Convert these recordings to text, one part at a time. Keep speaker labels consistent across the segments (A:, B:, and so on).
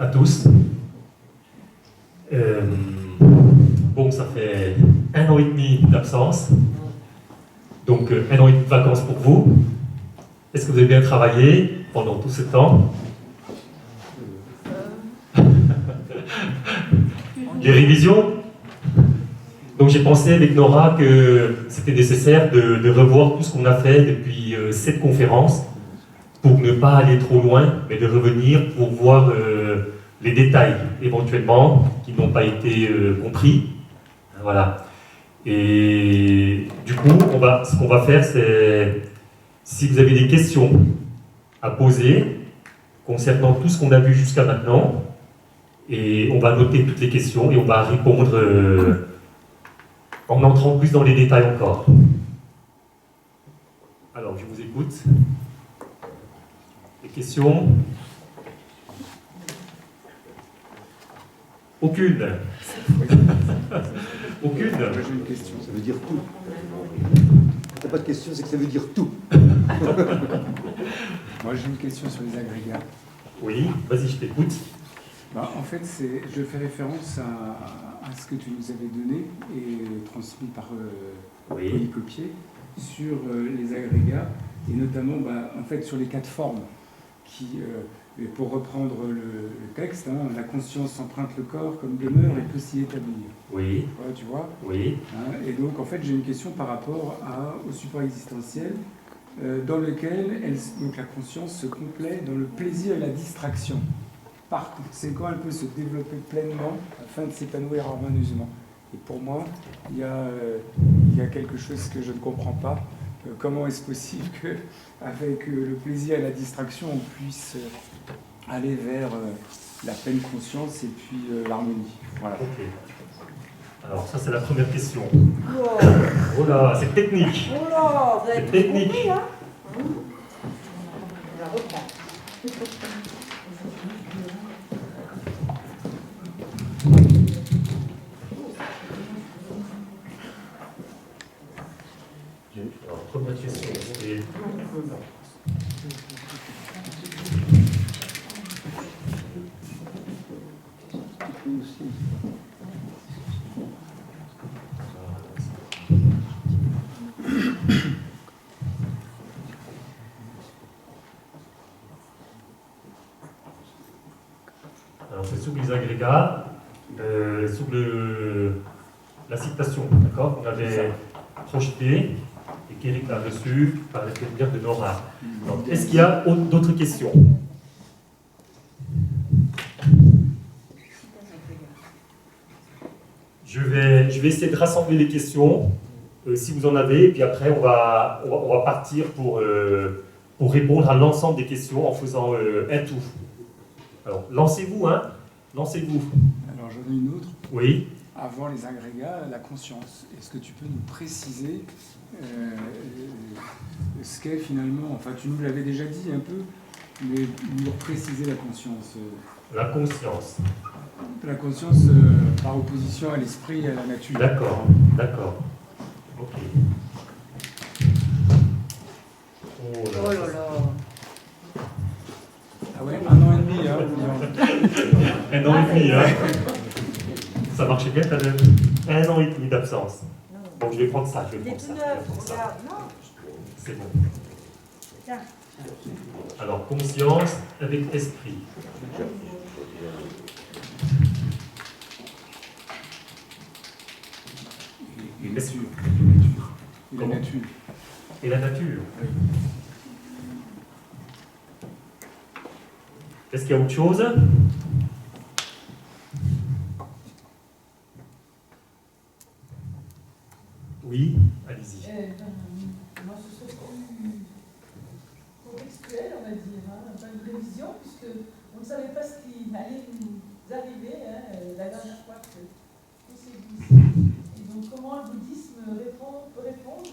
A: à tous. Bon, ça fait 1 an et demi d'absence, donc 1 an et demi de vacances pour vous. Est-ce que vous avez bien travaillé pendant tout ce temps? Les révisions? Donc j'ai pensé avec Nora que c'était nécessaire de revoir tout ce qu'on a fait depuis cette conférence pour ne pas aller trop loin, mais de revenir pour voir les détails éventuellement qui n'ont pas été compris. Voilà. Et du coup, ce qu'on va faire, c'est si vous avez des questions à poser concernant tout ce qu'on a vu jusqu'à maintenant, et on va noter toutes les questions et on va répondre en entrant plus dans les détails encore. Alors, je vous écoute. Des questions? Aucune. Aucune.
B: J'ai une question, ça veut dire tout. T'as pas de question, c'est que ça veut dire tout.
C: Moi j'ai une question sur les agrégats.
A: Oui, vas-y, je t'écoute.
C: En fait, je fais référence à ce que tu nous avais donné et transmis par Polycopier sur les agrégats et notamment en fait, sur les 4 formes qui, pour reprendre le texte, hein, la conscience emprunte le corps comme demeure et peut s'y établir.
A: Oui.
C: Ouais, tu vois?
A: Oui.
C: Hein, et donc en fait j'ai une question par rapport au support existentiel dans lequel donc la conscience se complaît dans le plaisir et la distraction. Par conséquent, elle peut se développer pleinement afin de s'épanouir harmonieusement. Et pour moi, il y a quelque chose que je ne comprends pas. Comment est-ce possible qu'avec le plaisir et la distraction, on puisse aller vers la pleine conscience et puis l'harmonie? Voilà.
A: Ok. Alors ça, c'est la première question. Oh là, c'est technique.
D: Oh là, vous avez
A: C'est technique.
D: compris, hein? On la reprend.
A: Alors, première question, c'est... Alors, c'est sur les agrégats, sur la citation, d'accord, qu'on avait projetée et qu'Éric a reçue par l'intermédiaire de Nora. Donc, est-ce qu'il y a d'autres questions? Je vais essayer de rassembler les questions, si vous en avez, et puis après on va partir pour répondre à l'ensemble des questions en faisant un tout. Alors, lancez-vous, hein? Lancez-vous.
C: Alors j'en ai une autre.
A: Oui.
C: Avant les agrégats, la conscience. Est-ce que tu peux nous préciser ce qu'est finalement, enfin tu nous l'avais déjà dit un peu, mais nous préciser la conscience.
A: La conscience.
C: La conscience par opposition à l'esprit et à la nature.
A: D'accord, d'accord. Ok.
D: Oh là là.
C: Ah ouais, 1 an et demi, hein.
A: 1 an et demi, hein. Ça marchait bien, t'as 1 an et demi d'absence. Donc je vais prendre ça, je vais
D: Il est
A: prendre
D: tout
A: ça.
D: neuf, regarde. Non.
A: C'est bon.
D: Tiens.
A: Alors, conscience avec esprit.
C: Et nature. Et la nature.
A: Et la nature.
C: Oui.
A: Est-ce qu'il y a autre chose? Oui, allez-y.
E: Moi, ce serait plus contextuel, on va dire, hein, pas une révision, puisque on ne savait pas ce qui allait nous arriver la dernière fois qu'on s'est vu ici. Et donc, comment le bouddhisme peut répondre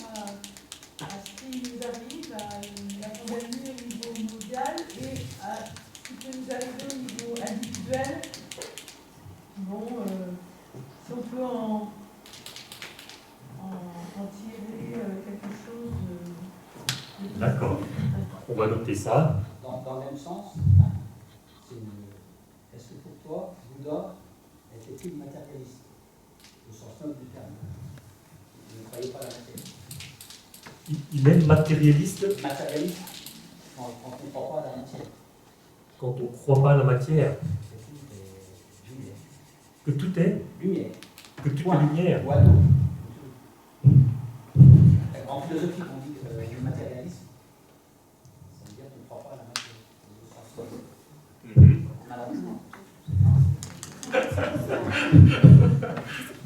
E: à ce qui nous arrive, à la pandémie au niveau mondial et à ce qui peut nous arriver au niveau individuel. Bon, si on peut en tirer quelque chose de...
A: D'accord. On va noter ça.
F: Dans le même sens, est-ce que pour toi, Bouddha était plus matérialiste, au sens noble du terme? Il ne croyait pas à la matière.
A: Il est matérialiste
F: Matérialiste, quand on ne croit pas à la matière.
A: quand on ne croit pas à la matière,
F: C'est lumière.
A: que tout est,
F: Lumière.
A: que tout est
F: Point.
A: lumière.
F: Oiseau. En philosophie, on dit le matérialisme, ça veut dire qu'on ne croit pas à la matière. Au sens noble.
A: Mhm.
F: Malheureusement.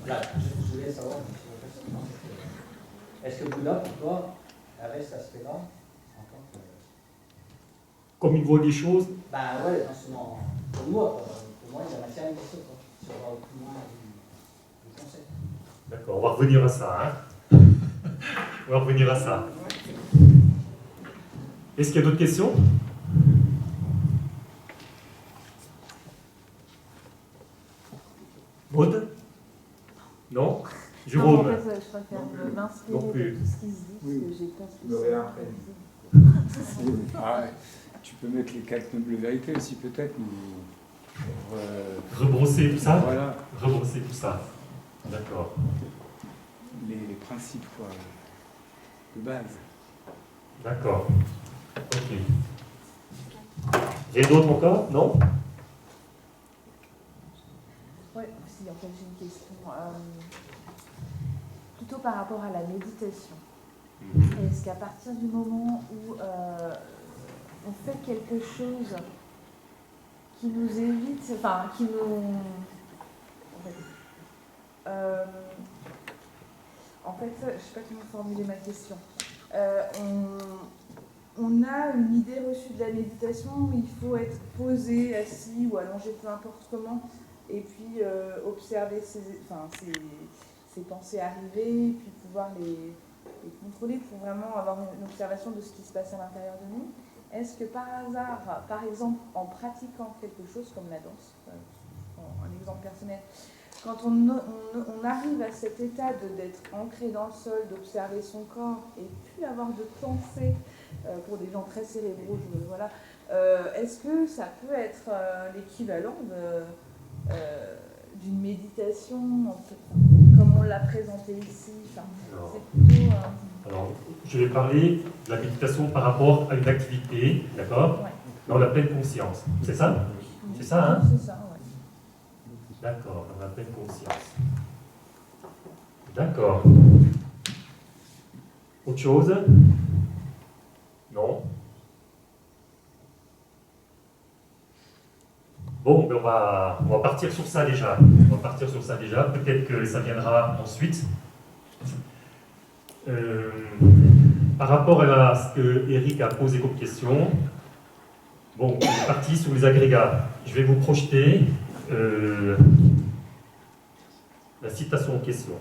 F: Voilà, je voulais savoir, est-ce que Bouddha, pour toi, avait cet aspect-là en tant que.
A: Comme il voit des choses,
F: Ben ouais, non seulement pour moi, la matière existe, quoi. Si on va plus loin du concept.
A: d'accord, on va revenir à ça. Hein. On va revenir à ça. Est-ce qu'il y a d'autres questions? Maud? Non?
G: Non, en
A: Jérôme?
G: fait, je préfère m'inspirer
A: Non plus.
G: de tout ce qui se dit, parce
C: Oui.
G: que j'ai pas
C: Le
G: spécialement
C: rien.
G: compris.
C: Ah, tu peux mettre les 4 nobles vérités aussi, peut-être, mais
A: Rebrosser tout ça?
C: voilà,
A: Rebrosser tout ça. D'accord.
C: les principes quoi, de base.
A: D'accord. Ok. Il y a d'autres encore? Non?
G: Ouais, si, en fait, j'ai une question. Plutôt par rapport à la méditation. Est-ce qu'à partir du moment où on fait quelque chose qui nous évite, enfin, qui nous... En fait, je ne sais pas comment formuler ma question. On a une idée reçue de la méditation où il faut être posé, assis ou allongé, peu importe comment, et puis observer ses pensées arriver, puis pouvoir les contrôler pour vraiment avoir une observation de ce qui se passe à l'intérieur de nous. Est-ce que par hasard, par exemple, en pratiquant quelque chose comme la danse, un exemple personnel, quand on arrive à cet état d'être ancré dans le sol, d'observer son corps et plus avoir de pensée, pour des gens très cérébraux, voilà, est-ce que ça peut être l'équivalent d'une méditation, comme on l'a présenté ici? C'est plutôt...
A: Alors, je vais parler de la méditation par rapport à une activité, d'accord?
G: Ouais.
A: Dans la pleine conscience. C'est ça? C'est ça, hein?
G: C'est ça, ouais.
A: D'accord, dans la pleine conscience. D'accord. Autre chose? Non? Bon, ben on va partir sur ça déjà. On va partir sur ça déjà. Peut-être que ça viendra ensuite. Par rapport à ce que Eric a posé comme question, bon, on est parti sur les agrégats. Je vais vous projeter la citation en question.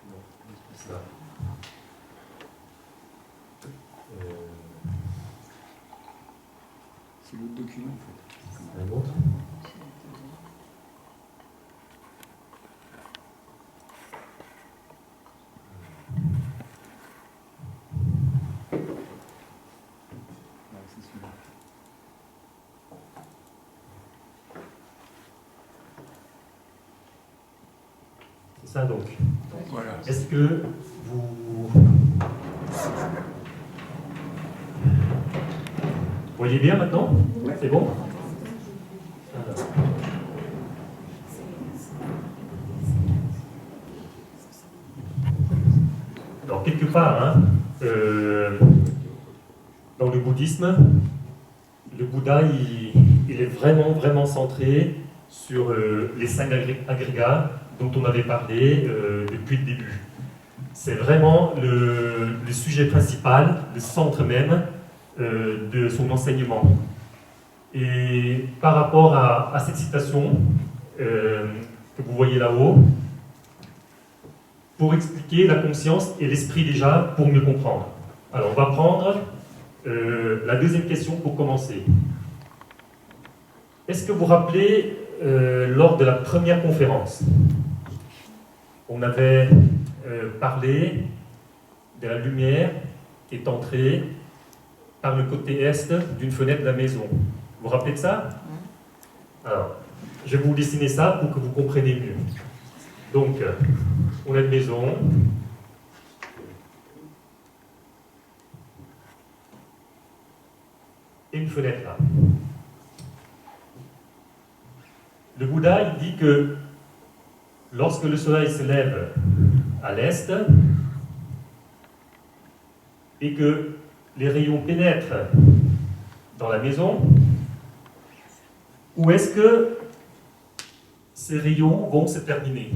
A: Non, c'est ça.
C: C'est l'autre document en fait.
A: Un autre.
C: Ouais, c'est celui-là.
A: C'est ça donc.
C: Voilà.
A: Est-ce que vous voyez bien maintenant? C'est bon? Alors, quelque part, hein, dans le bouddhisme, le Bouddha, il est vraiment, vraiment centré sur les 5 agrégats dont on avait parlé depuis le début. C'est vraiment le sujet principal, le centre même de son enseignement. Et par rapport à cette citation que vous voyez là-haut, pour expliquer la conscience et l'esprit déjà, pour mieux comprendre. Alors, on va prendre la deuxième question pour commencer. Est-ce que vous vous rappelez, lors de la première conférence, on avait parlé de la lumière qui est entrée par le côté est d'une fenêtre de la maison. Vous vous rappelez de ça? Alors, je vais vous dessiner ça pour que vous compreniez mieux. Donc, on a une maison. Et une fenêtre là. Le Bouddha, il dit que lorsque le soleil se lève à l'est et que les rayons pénètrent dans la maison, où est-ce que ces rayons vont se terminer?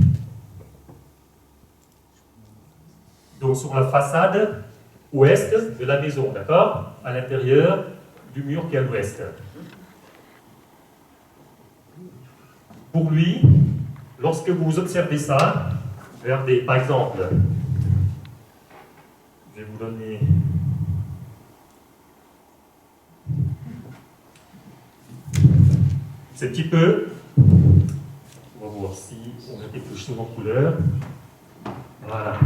A: Donc sur la façade ouest de la maison, d'accord? À l'intérieur du mur qui est à l'ouest. Pour lui, lorsque vous observez ça, regardez, par exemple, je vais vous donner... C'est un petit peu... On va voir si on a quelque chose en couleur. Voilà.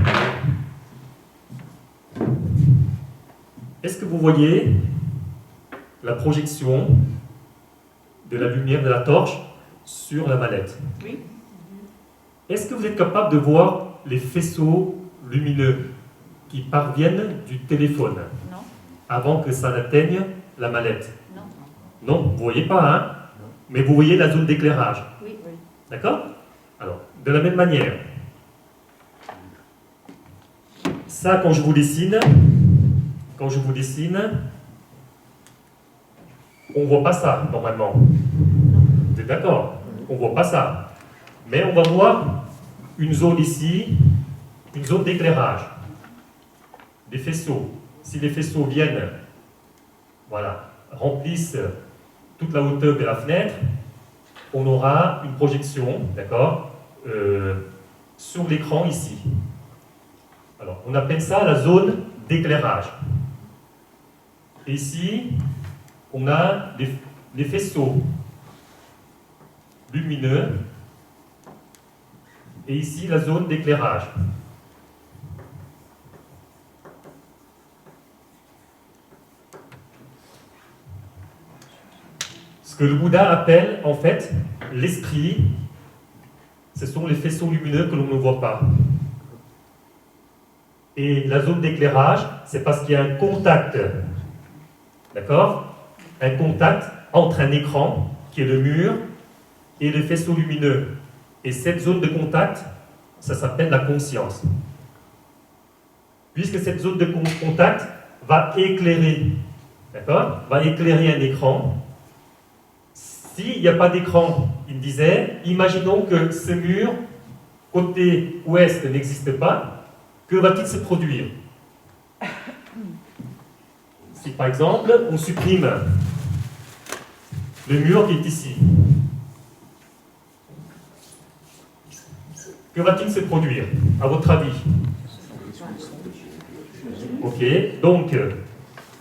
A: Est-ce que vous voyez la projection de la lumière de la torche sur la mallette?
D: Oui.
A: Est-ce que vous êtes capable de voir les faisceaux lumineux qui parviennent du téléphone
D: Non.
A: avant que ça n'atteigne la mallette?
D: Non.
A: Non, vous ne voyez pas, hein? Mais vous voyez la zone d'éclairage.
D: Oui. Oui.
A: D'accord? Alors, de la même manière, ça, quand je vous dessine, on ne voit pas ça, normalement. Vous êtes d'accord? On ne voit pas ça. Mais on va voir une zone ici, une zone d'éclairage. Des faisceaux. Si les faisceaux viennent, voilà, remplissent toute la hauteur de la fenêtre, on aura une projection, d'accord, sur l'écran ici. Alors, on appelle ça la zone d'éclairage. Et ici, on a des faisceaux lumineux. Et ici, la zone d'éclairage. Ce que le Bouddha appelle, en fait, l'esprit, ce sont les faisceaux lumineux que l'on ne voit pas. Et la zone d'éclairage, c'est parce qu'il y a un contact, d'accord? Un contact entre un écran, qui est le mur, et les faisceaux lumineux. Et cette zone de contact, ça s'appelle la conscience. Puisque cette zone de contact va éclairer, d'accord? Va éclairer un écran. S'il n'y a pas d'écran, il me disait, imaginons que ce mur, côté ouest, n'existe pas, que va-t-il se produire? Si par exemple, on supprime le mur qui est ici, que va-t-il se produire, à votre avis? Ok, donc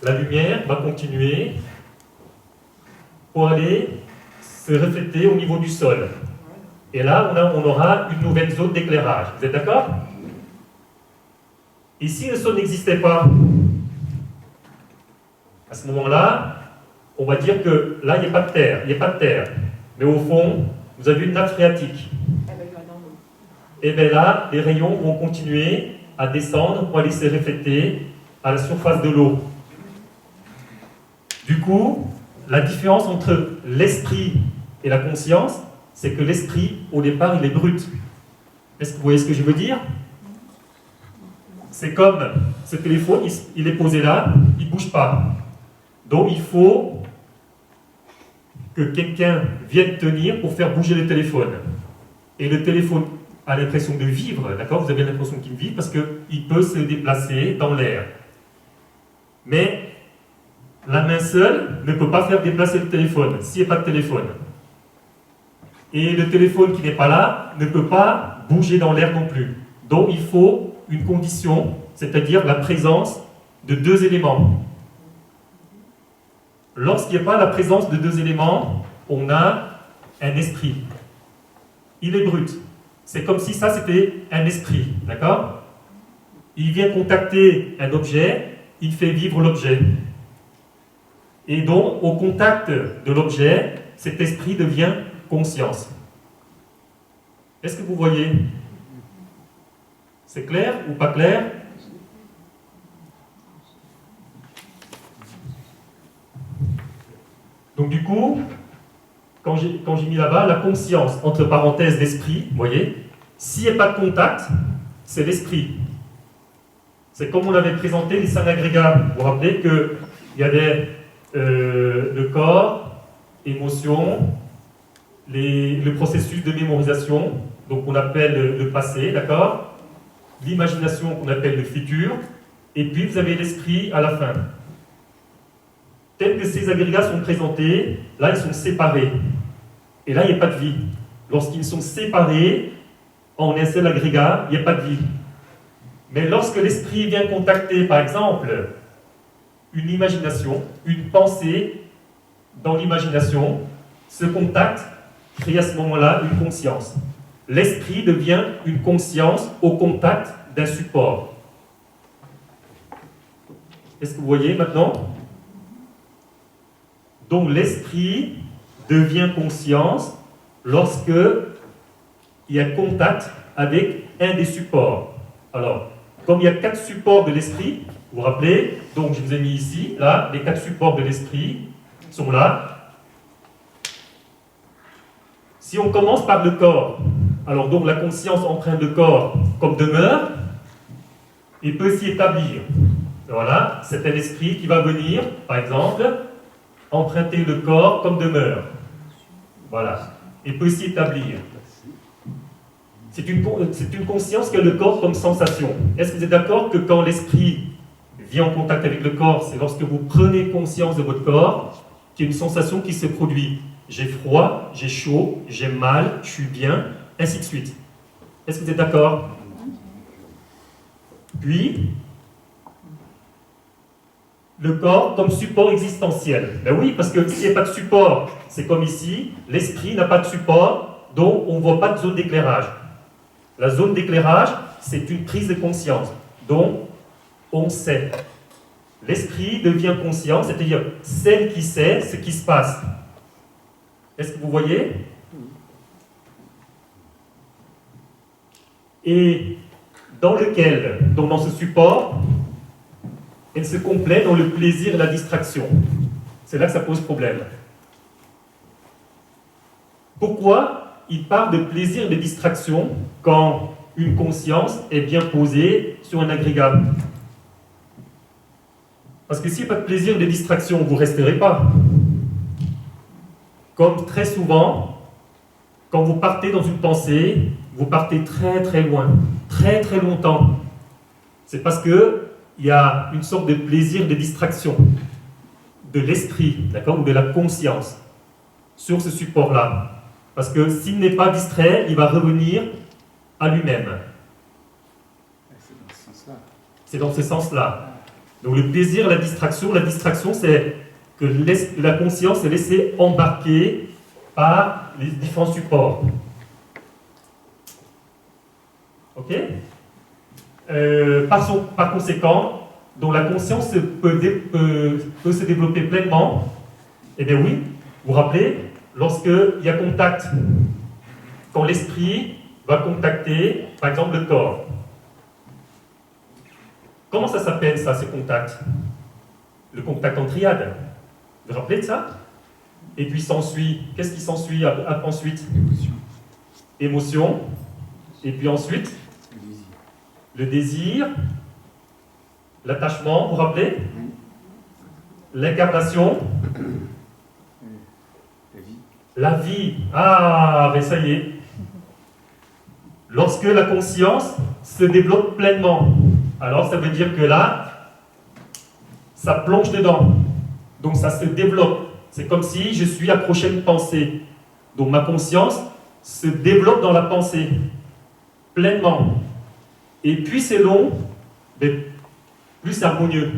A: la lumière va continuer pour aller se refléter au niveau du sol. Et là, on aura une nouvelle zone d'éclairage. Vous êtes d'accord? Et si le sol n'existait pas, à ce moment-là, on va dire que là, il n'y a pas de terre. Il n'y a pas de terre. Mais au fond, vous avez une nappe phréatique. Et bien là, les rayons vont continuer à descendre pour aller se refléter à la surface de l'eau. Du coup, la différence entre l'esprit et la conscience, c'est que l'esprit, au départ, il est brut. Est-ce que vous voyez ce que je veux dire? C'est comme ce téléphone, il est posé là, il ne bouge pas. Donc il faut que quelqu'un vienne tenir pour faire bouger le téléphone. Et le téléphone a l'impression de vivre, d'accord? Vous avez l'impression qu'il vit parce qu'il peut se déplacer dans l'air. Mais la main seule ne peut pas faire déplacer le téléphone, s'il n'y a pas de téléphone. Et le téléphone qui n'est pas là ne peut pas bouger dans l'air non plus. Donc il faut une condition, c'est-à-dire la présence de deux éléments. Lorsqu'il n'y a pas la présence de deux éléments, on a un esprit. Il est brut. C'est comme si ça c'était un esprit, d'accord? il vient contacter un objet, il fait vivre l'objet. Et donc, au contact de l'objet, cet esprit devient conscience. Est-ce que vous voyez? C'est clair ou pas clair? Donc du coup, quand j'ai mis là-bas la conscience, entre parenthèses l'esprit, vous voyez, s'il n'y a pas de contact, c'est l'esprit. C'est comme on avait présenté les 5 agrégats. Vous vous rappelez qu'il y avait le corps, émotion, le processus de mémorisation, donc on appelle le passé, d'accord? L'imagination qu'on appelle le futur, et puis vous avez l'esprit à la fin. Tels que ces agrégats sont présentés, là ils sont séparés. Et là il n'y a pas de vie. Lorsqu'ils sont séparés, en un seul agrégat, il n'y a pas de vie. Mais lorsque l'esprit vient contacter, par exemple, une imagination, une pensée dans l'imagination, ce contact crée à ce moment-là une conscience. L'esprit devient une conscience au contact d'un support. Est-ce que vous voyez maintenant? Donc l'esprit devient conscience lorsque il y a contact avec un des supports. Alors, comme il y a 4 supports de l'esprit, vous vous rappelez, donc je vous ai mis ici, là, les 4 supports de l'esprit sont là. Si on commence par le corps, alors donc la conscience emprunte le corps comme demeure, il peut s'y établir. Voilà, c'est un esprit qui va venir, par exemple, emprunter le corps comme demeure. Voilà, il peut s'y établir. C'est une conscience qui a le corps comme sensation. Est-ce que vous êtes d'accord que quand l'esprit vient en contact avec le corps, c'est lorsque vous prenez conscience de votre corps qu'il y a une sensation qui se produit? J'ai froid, j'ai chaud, j'ai mal, je suis bien, ainsi de suite. Est-ce que vous êtes d'accord? Puis, le corps comme support existentiel. Ben oui, parce que s'il n'y a pas de support, c'est comme ici, l'esprit n'a pas de support, donc on ne voit pas de zone d'éclairage. La zone d'éclairage, c'est une prise de conscience. Donc, on sait. L'esprit devient conscient, c'est-à-dire celle qui sait ce qui se passe. Est-ce que vous voyez? Et dans lequel, donc dans ce support, elle se complète dans le plaisir et la distraction. C'est là que ça pose problème. Pourquoi il parle de plaisir et de distraction quand une conscience est bien posée sur un agrégat? Parce que s'il n'y a pas de plaisir et de distraction, vous ne resterez pas. Comme très souvent, quand vous partez dans une pensée, vous partez très très loin, très très longtemps. C'est parce qu'il y a une sorte de plaisir de distraction de l'esprit, d'accord, ou de la conscience sur ce support-là. Parce que s'il n'est pas distrait, il va revenir à lui-même.
C: C'est dans ce sens-là.
A: C'est dans ce sens-là. Donc le plaisir, la distraction, c'est que la conscience est laissée embarquer par les différents supports. Ok? Par conséquent, donc la conscience peut se développer pleinement. Eh bien oui, vous vous rappelez, lorsqu'il y a contact, quand l'esprit va contacter, par exemple, le corps. Comment ça s'appelle, ça, ces contacts? Le contact en triade. Vous vous rappelez de ça? Et puis s'ensuit, qu'est-ce qui s'ensuit ensuite? Émotion. Et puis ensuite, le désir, l'attachement, vous vous rappelez? L'incarnation. La vie. Ah, mais ça y est. Lorsque la conscience se développe pleinement, alors ça veut dire que là, ça plonge dedans. Donc ça se développe. C'est comme si je suis accroché à une pensée. Donc ma conscience se développe dans la pensée, pleinement. Et puis c'est long, mais plus c'est harmonieux.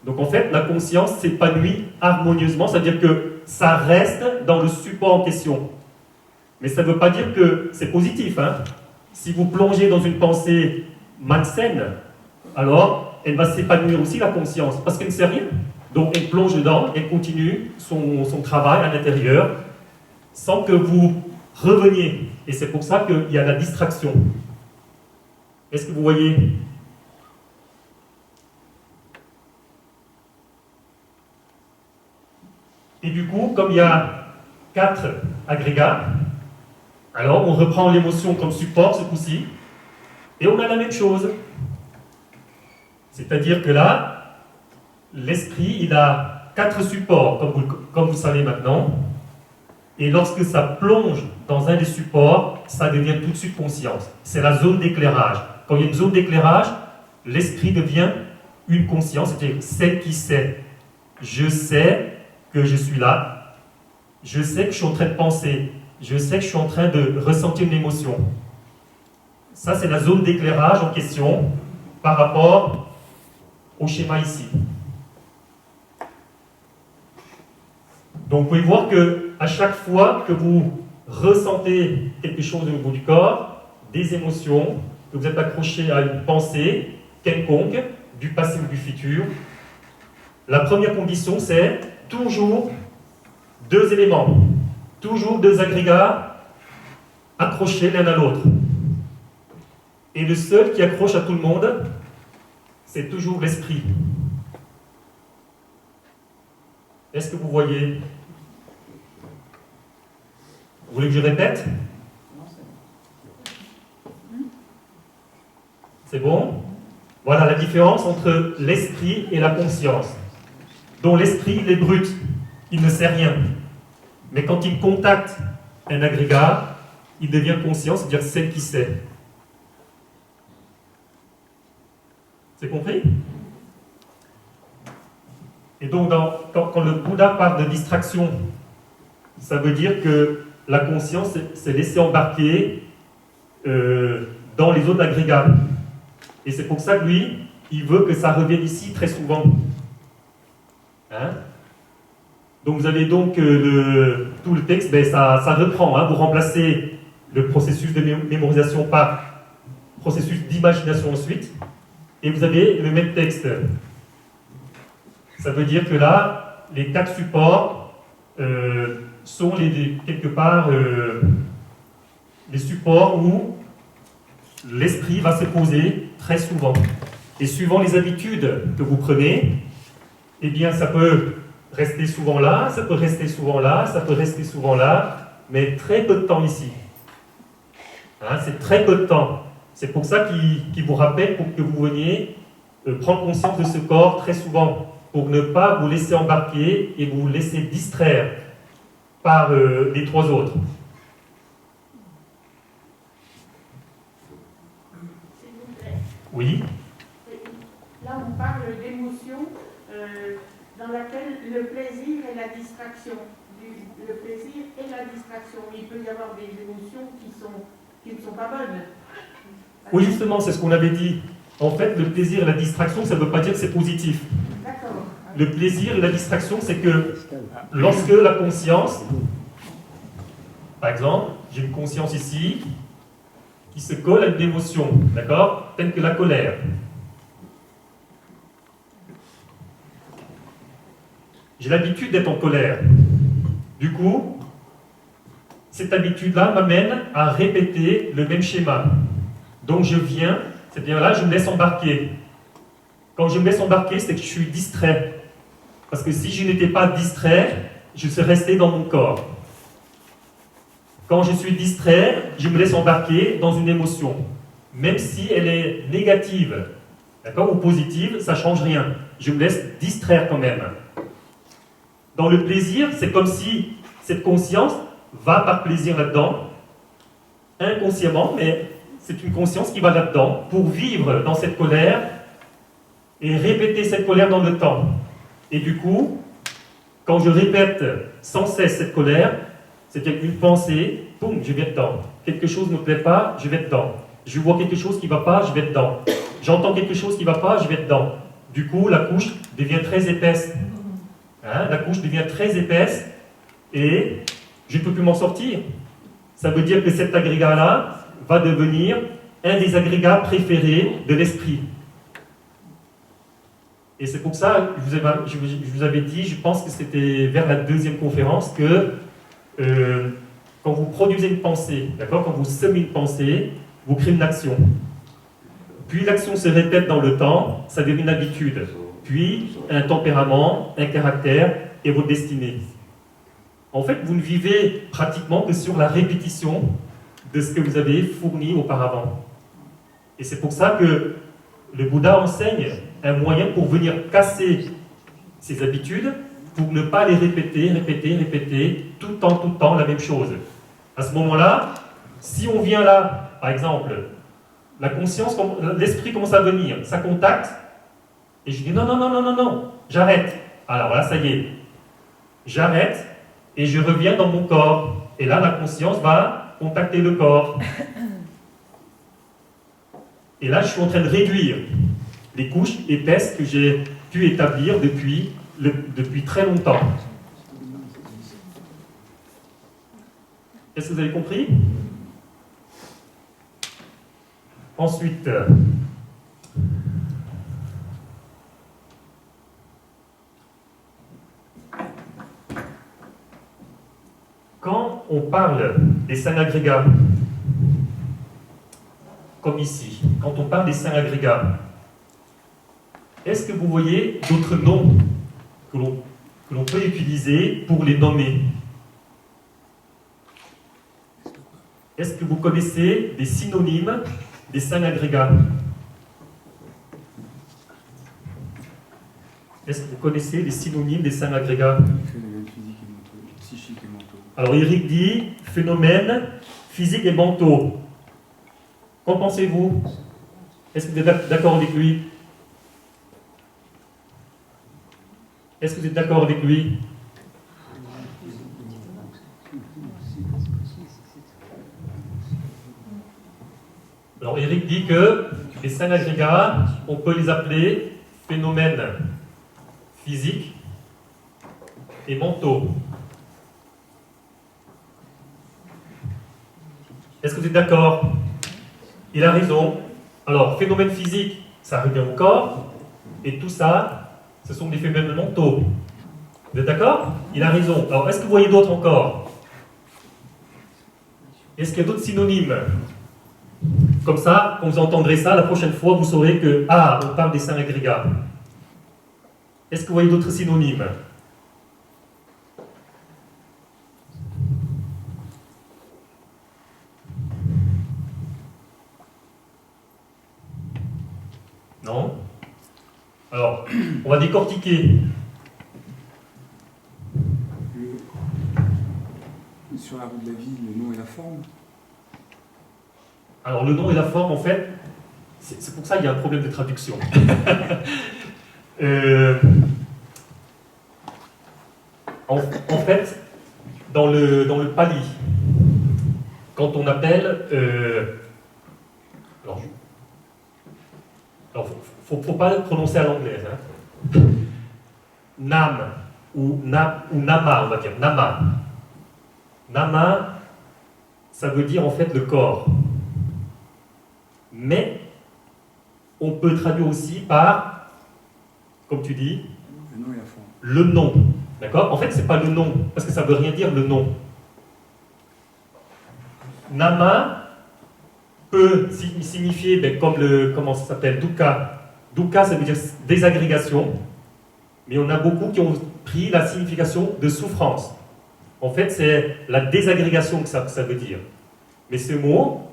A: Donc en fait, la conscience s'épanouit harmonieusement, c'est-à-dire que ça reste dans le support en question. Mais ça ne veut pas dire que c'est positif. Hein. Si vous plongez dans une pensée malsaine, alors elle va s'épanouir aussi, la conscience, parce qu'elle ne sait rien. Donc elle plonge dedans, elle continue son travail à l'intérieur, sans que vous reveniez. Et c'est pour ça qu'il y a la distraction. Est-ce que vous voyez? Et du coup, comme il y a 4 agrégats, alors on reprend l'émotion comme support ce coup-ci, et on a la même chose. C'est-à-dire que là, l'esprit, il a 4 supports, comme vous le savez maintenant, et lorsque ça plonge dans un des supports, ça devient tout de suite conscience. C'est la zone d'éclairage. Quand il y a une zone d'éclairage, l'esprit devient une conscience, c'est-à-dire celle qui sait. Je sais que je suis là, je sais que je suis en train de penser, je sais que je suis en train de ressentir une émotion. Ça, c'est la zone d'éclairage en question par rapport au schéma ici. Donc, vous pouvez voir que à chaque fois que vous ressentez quelque chose au niveau du corps, des émotions, que vous êtes accroché à une pensée quelconque, du passé ou du futur, la première condition, c'est toujours 2 éléments, toujours 2 agrégats accrochés l'un à l'autre. Et le seul qui accroche à tout le monde, c'est toujours l'esprit. Est-ce que vous voyez? Vous voulez que je répète? C'est bon? Voilà la différence entre l'esprit et la conscience. Donc l'esprit, il est brut, il ne sait rien. Mais quand il contacte un agrégat, il devient conscient, c'est-à-dire celle qui sait. C'est compris? Et donc, quand le Bouddha parle de distraction, ça veut dire que la conscience s'est laissée embarquer dans les autres agrégats. Et c'est pour ça que lui, il veut que ça revienne ici très souvent. Hein? Donc vous avez donc tout le texte, ben ça reprend. Hein, vous remplacez le processus de mémorisation par processus d'imagination ensuite. Et vous avez le même texte. Ça veut dire que là, les 4 supports sont quelque part les supports où l'esprit va se poser très souvent. Et suivant les habitudes que vous prenez, eh bien ça peut rester souvent là, ça peut rester souvent là, ça peut rester souvent là, mais très peu de temps ici. Hein, c'est très peu de temps. C'est pour ça qu'il vous rappelle pour que vous veniez prendre conscience de ce corps très souvent, pour ne pas vous laisser embarquer et vous laisser distraire par les 3 autres.
H: S'il vous plaît.
A: Oui.
H: Là, on parle d'émotion dans laquelle le plaisir et la distraction. Le plaisir et la distraction. Il peut y avoir des émotions qui ne sont pas bonnes.
A: Oui, justement, c'est ce qu'on avait dit. En fait, le plaisir et la distraction, ça ne veut pas dire que c'est positif.
H: D'accord.
A: Le plaisir et la distraction, c'est que lorsque la conscience, par exemple, j'ai une conscience ici qui se colle à une émotion, d'accord, telle que la colère. J'ai l'habitude d'être en colère. Du coup, cette habitude-là m'amène à répéter le même schéma. Donc je viens, c'est-à-dire là, je me laisse embarquer. Quand je me laisse embarquer, c'est que je suis distrait. Parce que si je n'étais pas distrait, je serais resté dans mon corps. Quand je suis distrait, je me laisse embarquer dans une émotion. Même si elle est négative, d'accord, ou positive, ça ne change rien. Je me laisse distraire quand même. Dans le plaisir, c'est comme si cette conscience va par plaisir là-dedans, inconsciemment, mais c'est une conscience qui va là-dedans pour vivre dans cette colère et répéter cette colère dans le temps. Et du coup, quand je répète sans cesse cette colère, c'est-à-dire une pensée, boum, je vais dedans. Quelque chose ne me plaît pas, je vais dedans. Je vois quelque chose qui ne va pas, je vais dedans. J'entends quelque chose qui ne va pas, je vais dedans. Du coup, la couche devient très épaisse. Hein, la couche devient très épaisse et je ne peux plus m'en sortir. Ça veut dire que cet agrégat-là va devenir un des agrégats préférés de l'esprit. Et c'est pour ça que je vous avais dit, je pense que c'était vers la deuxième conférence, que quand vous produisez une pensée, d'accord, quand vous semez une pensée, vous créez une action. Puis l'action se répète dans le temps, ça devient une habitude. Puis un tempérament, un caractère et votre destinée. En fait, vous ne vivez pratiquement que sur la répétition de ce que vous avez fourni auparavant. Et c'est pour ça que le Bouddha enseigne un moyen pour venir casser ces habitudes, pour ne pas les répéter, tout le temps la même chose. À ce moment-là, si on vient là, par exemple, la conscience, l'esprit commence à venir, ça contacte, et je dis non, j'arrête. Alors là, ça y est, j'arrête, et je reviens dans mon corps. Et là, la conscience va contacter le corps. Et là, je suis en train de réduire les couches épaisses que j'ai pu établir depuis très longtemps. Est-ce que vous avez compris? Ensuite, quand on parle des 5 agrégats, comme ici, quand on parle des 5 agrégats, est-ce que vous voyez d'autres noms que l'on peut utiliser pour les nommer? Est-ce que vous connaissez des synonymes des 5 agrégats? Est-ce que vous connaissez les synonymes des 5 agrégats? Alors Eric dit phénomènes physiques et mentaux. Qu'en pensez-vous? Est-ce que vous êtes d'accord avec lui? Est-ce que vous êtes d'accord avec lui? Alors Eric dit que les 5 agrégats, on peut les appeler phénomènes physiques et mentaux. Est-ce que vous êtes d'accord? Il a raison. Alors, phénomène physique, ça revient au corps, et tout ça, ce sont des phénomènes mentaux. Vous êtes d'accord? Il a raison. Alors, est-ce que vous voyez d'autres encore? Est-ce qu'il y a d'autres synonymes? Comme ça, quand vous entendrez ça, la prochaine fois, vous saurez que, ah, on parle des 5 agrégats. Est-ce que vous voyez d'autres synonymes? Non? Alors, on va décortiquer.
C: Sur la roue de la vie, le nom et la forme.
A: Alors, le nom et la forme, en fait, c'est pour ça qu'il y a un problème de traduction. En fait, dans le pali, quand on appelle... alors, faut pas le prononcer à l'anglaise. Hein. Nam ou nama, on va dire. Nama. Nama, ça veut dire en fait le corps. Mais on peut traduire aussi par, comme tu dis,
C: le nom et la forme.
A: Le nom. D'accord? En fait, c'est pas le nom, parce que ça veut rien dire le nom. Nama peut signifier, comment ça s'appelle, dukkha. Dukkha, ça veut dire désagrégation, mais on a beaucoup qui ont pris la signification de souffrance. En fait, c'est la désagrégation que ça veut dire. Mais ce mot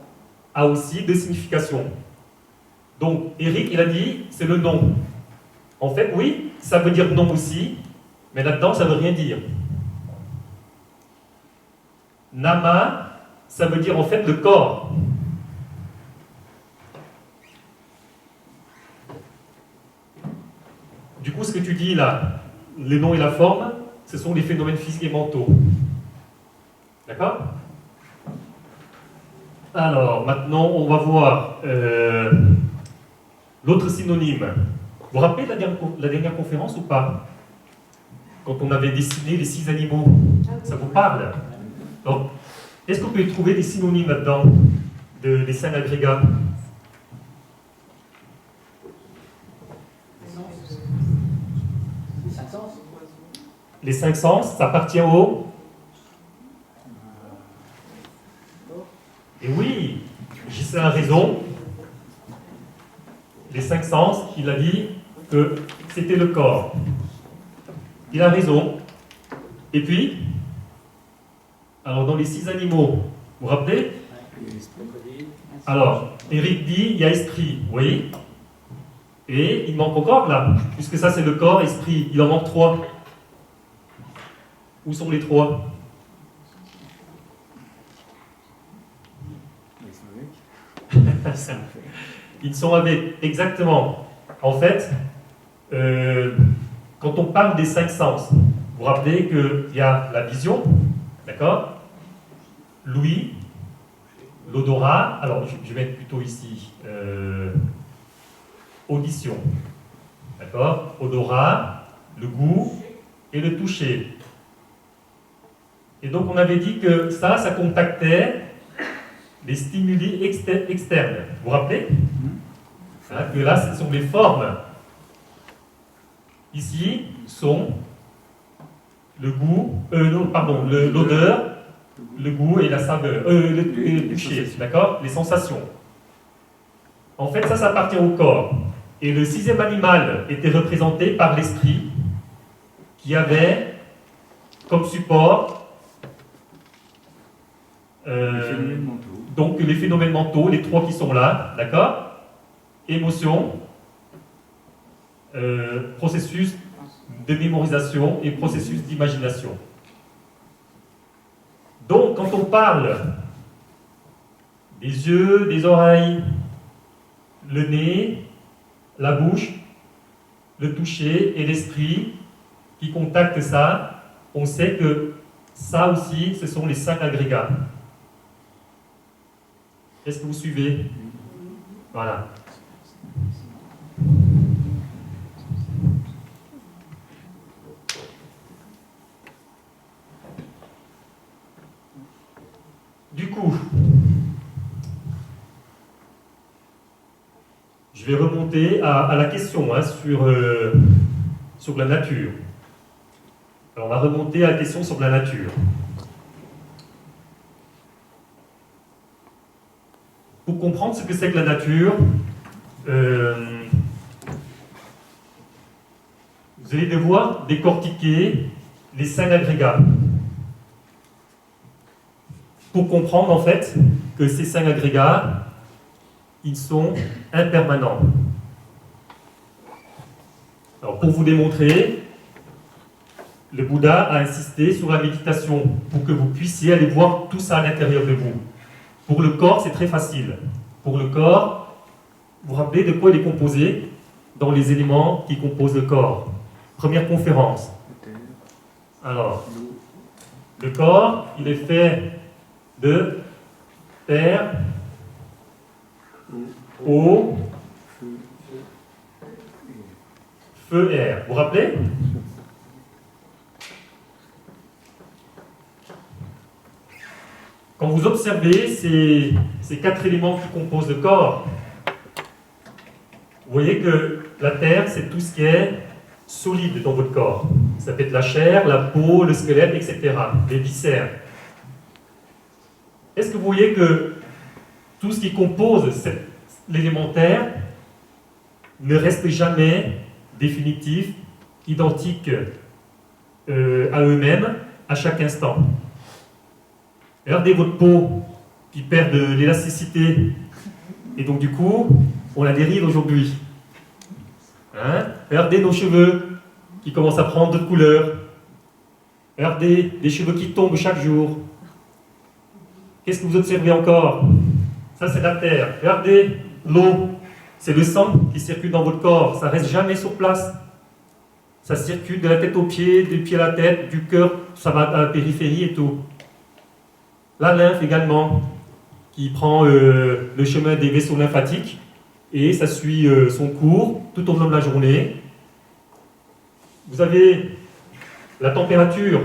A: a aussi deux significations. Donc, Eric, il a dit, c'est le nom. En fait, oui, ça veut dire nom aussi, mais là-dedans, ça ne veut rien dire. Nama, ça veut dire en fait le corps. Du coup, ce que tu dis là, les noms et la forme, ce sont les phénomènes physiques et mentaux. D'accord? Alors, maintenant, on va voir l'autre synonyme. Vous vous rappelez la dernière conférence ou pas? Quand on avait dessiné les 6 animaux. Ça vous parle? Donc, est-ce qu'on peut trouver des synonymes là-dedans des 5 agrégats? les 5 sens, ça appartient au... Et oui, Gislain a raison. Les 5 sens, il a dit que c'était le corps. Il a raison. Et puis, alors dans les 6 animaux, vous vous rappelez? Alors, Eric dit, il y a esprit, vous voyez? Et il manque encore là, puisque ça c'est le corps, esprit, il en manque 3. Où sont les 3? Ils sont avec, exactement. En fait, quand on parle des 5 sens, vous vous rappelez qu'il y a la vision, d'accord? L'ouïe, l'odorat, alors je vais mettre plutôt ici, audition, d'accord? Odorat, le goût et le toucher. Et donc on avait dit que ça contactait les stimuli externes. Vous vous rappelez? Hein, que là, ce sont les formes. Ici sont le goût, l'odeur, le goût et la saveur, le toucher, d'accord? Les sensations. En fait, ça appartient au corps. Et le 6e animal était représenté par l'esprit, qui avait comme support donc les phénomènes mentaux, les 3 qui sont là, d'accord? Émotion, processus de mémorisation et processus d'imagination. Donc, quand on parle des yeux, des oreilles, le nez, la bouche, le toucher et l'esprit qui contactent ça, on sait que ça aussi, ce sont les 5 agrégats. Est-ce que vous suivez? Voilà. Du coup, je vais remonter à la question sur la nature. Alors, on va remonter à la question sur la nature. Pour comprendre ce que c'est que la nature, vous allez devoir décortiquer les 5 agrégats. Pour comprendre en fait que ces 5 agrégats, ils sont impermanents. Alors pour vous démontrer, le Bouddha a insisté sur la méditation pour que vous puissiez aller voir tout ça à l'intérieur de vous. Pour le corps, c'est très facile. Pour le corps, vous vous rappelez de quoi il est composé dans les éléments qui composent le corps? Première conférence. Alors, le corps, il est fait de terre, eau, feu, air. Vous vous rappelez? Quand vous observez ces 4 éléments qui composent le corps, vous voyez que la terre, c'est tout ce qui est solide dans votre corps. Ça peut être la chair, la peau, le squelette, etc. Les viscères. Est-ce que vous voyez que tout ce qui compose l'élémentaire ne reste jamais définitif, identique à eux-mêmes à chaque instant? Regardez votre peau qui perd de l'élasticité. Et donc du coup, on a des rides aujourd'hui. Hein? Regardez nos cheveux qui commencent à prendre d'autres couleurs. Regardez des cheveux qui tombent chaque jour. Qu'est-ce que vous observez encore? Ça c'est la terre. Regardez l'eau. C'est le sang qui circule dans votre corps. Ça ne reste jamais sur place. Ça circule de la tête aux pieds, du pied à la tête, du cœur, ça va à la périphérie et tout. La lymphe également, qui prend le chemin des vaisseaux lymphatiques et ça suit son cours tout au long de la journée. Vous avez la température.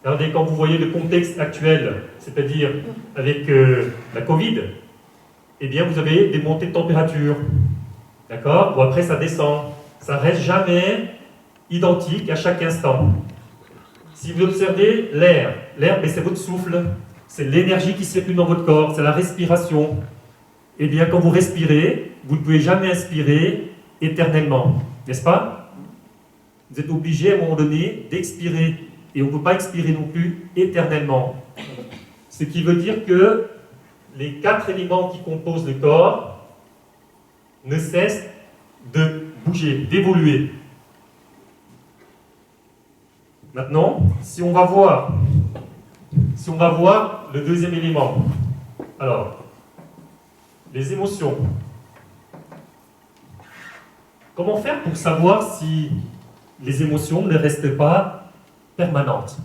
A: Regardez, quand vous voyez le contexte actuel, c'est-à-dire avec la Covid, eh bien vous avez des montées de température. D'accord? Bon, après ça descend. Ça reste jamais identique à chaque instant. Si vous observez l'air, l'air, c'est votre souffle, c'est l'énergie qui circule dans votre corps, c'est la respiration. Eh bien, quand vous respirez, vous ne pouvez jamais inspirer éternellement, n'est-ce pas? Vous êtes obligé à un moment donné d'expirer, et on ne peut pas expirer non plus éternellement. Ce qui veut dire que les 4 éléments qui composent le corps ne cessent de bouger, d'évoluer. Maintenant, si on va voir le deuxième élément, alors, les émotions. Comment faire pour savoir si les émotions ne restent pas permanentes?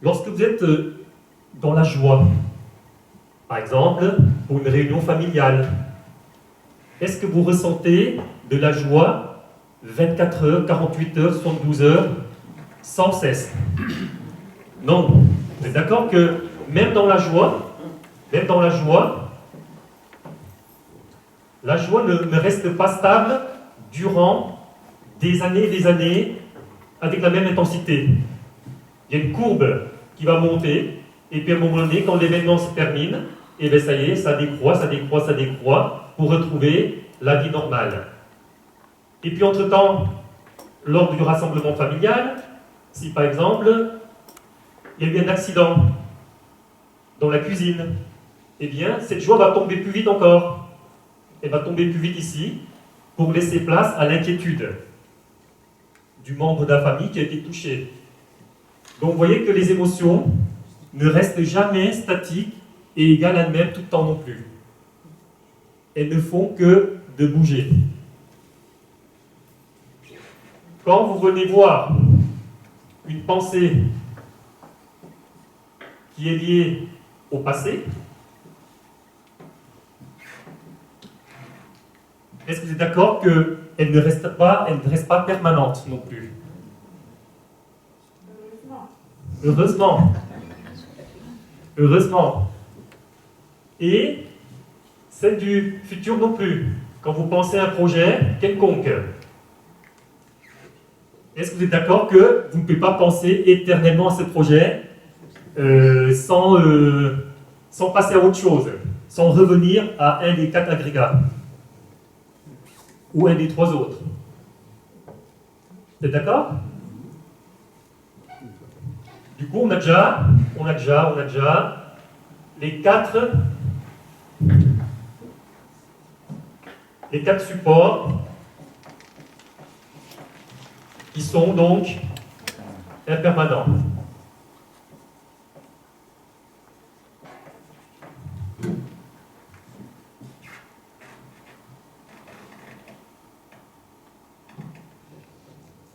A: Lorsque vous êtes dans la joie, par exemple, pour une réunion familiale, est-ce que vous ressentez de la joie 24 heures, 48 heures, 72 heures, sans cesse? Non. Vous êtes d'accord que même dans la joie, la joie ne reste pas stable durant des années avec la même intensité. Il y a une courbe qui va monter, et puis à un moment donné, quand l'événement se termine, et bien ça y est, ça décroît, pour retrouver la vie normale. Et puis entre-temps, lors du rassemblement familial, si par exemple, il y a eu un accident dans la cuisine, eh bien, cette joie va tomber plus vite encore. Elle va tomber plus vite ici, pour laisser place à l'inquiétude du membre de la famille qui a été touché. Donc vous voyez que les émotions ne restent jamais statiques et égales à elles-mêmes tout le temps non plus. Elles ne font que de bouger. Quand vous venez voir une pensée qui est liée au passé, est-ce que vous êtes d'accord qu'elle ne reste pas permanente non plus? Heureusement. Heureusement. Et celle du futur non plus. Quand vous pensez à un projet quelconque, est-ce que vous êtes d'accord que vous ne pouvez pas penser éternellement à ce projet sans passer à autre chose, sans revenir à un des 4 agrégats ou un des 3 autres? Vous êtes d'accord? Du coup, on a déjà les 4 supports qui sont donc impermanents.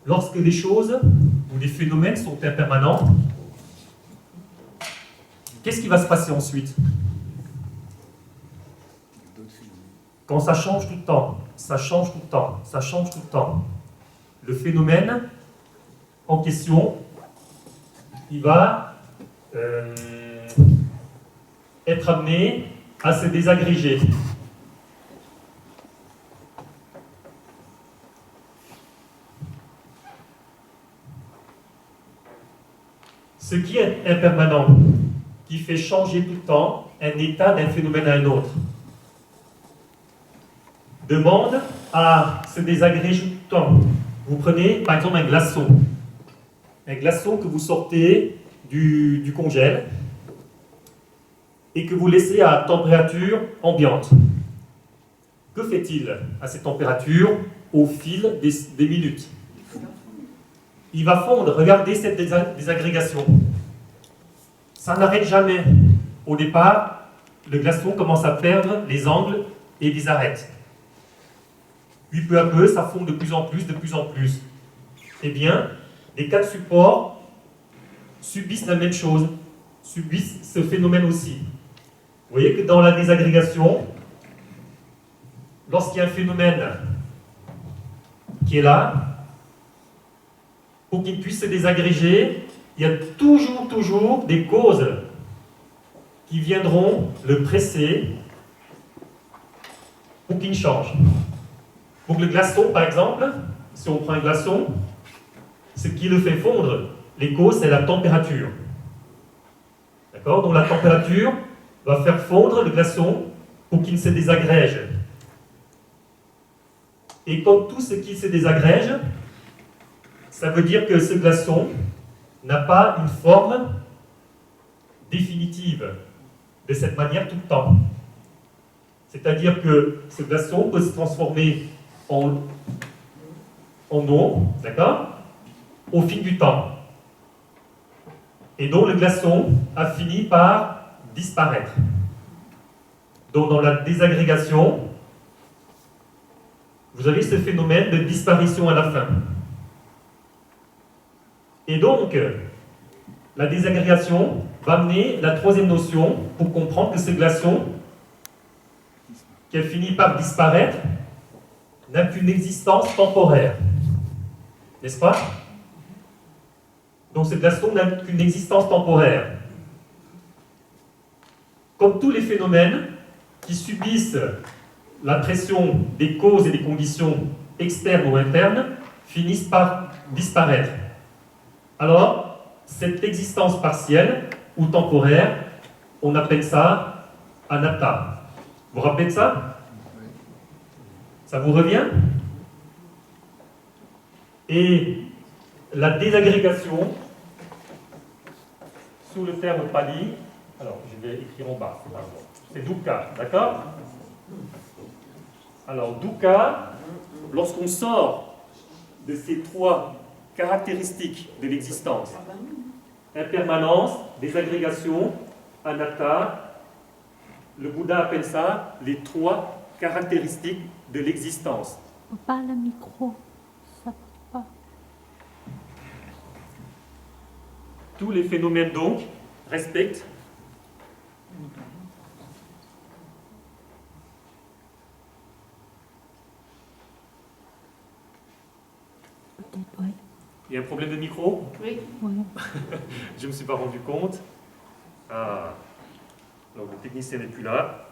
A: Lorsque des choses ou des phénomènes sont impermanents, qu'est-ce qui va se passer ensuite? Quand ça change tout le temps, le phénomène en question, il va être amené à se désagréger. Ce qui est impermanent, qui fait changer tout le temps un état d'un phénomène à un autre, demande à se désagréger tout le temps. Vous prenez par exemple un glaçon que vous sortez du congèle et que vous laissez à température ambiante. Que fait-il à cette température au fil des minutes? Il va fondre. Regardez cette désagrégation. Ça n'arrête jamais. Au départ, le glaçon commence à perdre les angles et les arêtes. Puis peu à peu, ça fond de plus en plus. Eh bien, les 4 supports subissent la même chose, subissent ce phénomène aussi. Vous voyez que dans la désagrégation, lorsqu'il y a un phénomène qui est là, pour qu'il puisse se désagréger, il y a toujours des causes qui viendront le presser pour qu'il change. Pour le glaçon, par exemple, si on prend un glaçon, ce qui le fait fondre, les causes, c'est la température. D'accord? Donc la température va faire fondre le glaçon pour qu'il se désagrège. Et comme tout ce qui se désagrège, ça veut dire que ce glaçon n'a pas une forme définitive de cette manière tout le temps. C'est-à-dire que ce glaçon peut se transformer en eau, d'accord, au fil du temps. Et donc le glaçon a fini par disparaître. Donc dans la désagrégation, vous avez ce phénomène de disparition à la fin. Et donc, la désagrégation va amener la troisième notion pour comprendre que ce glaçon, qui a fini par disparaître, n'a qu'une existence temporaire. N'est-ce pas? Donc ce glaçon n'a qu'une existence temporaire. Comme tous les phénomènes qui subissent la pression des causes et des conditions externes ou internes, finissent par disparaître. Alors, cette existence partielle ou temporaire, on appelle ça anatta. Vous vous rappelez de ça? Ça vous revient? Et la désagrégation, sous le terme Pali, alors je vais écrire en bas, c'est dukkha, d'accord? Alors dukkha, lorsqu'on sort de ces trois caractéristiques de l'existence, impermanence, désagrégation, anatta, le Bouddha appelle ça les trois caractéristiques de l'existence.
I: Pas le micro, ça va pas.
A: Tous les phénomènes donc respectent
I: Oui.
A: Il y a un problème de micro?
H: Oui.
I: Oui.
A: Je ne me suis pas rendu compte. Ah. Donc le technicien n'est plus là.